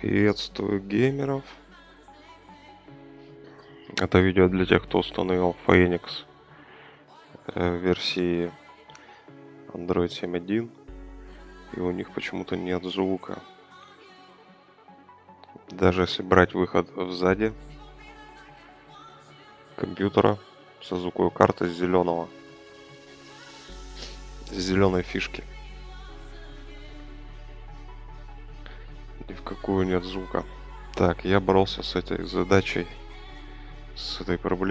Приветствую геймеров. Это видео для тех, кто установил Phoenix в версии Android 7.1, и у них почему-то нет звука. Даже если брать выход сзади компьютера со звуковой карты с зеленой фишки, ни в какую нет звука. Так, я боролся с этой задачей, с этой проблемой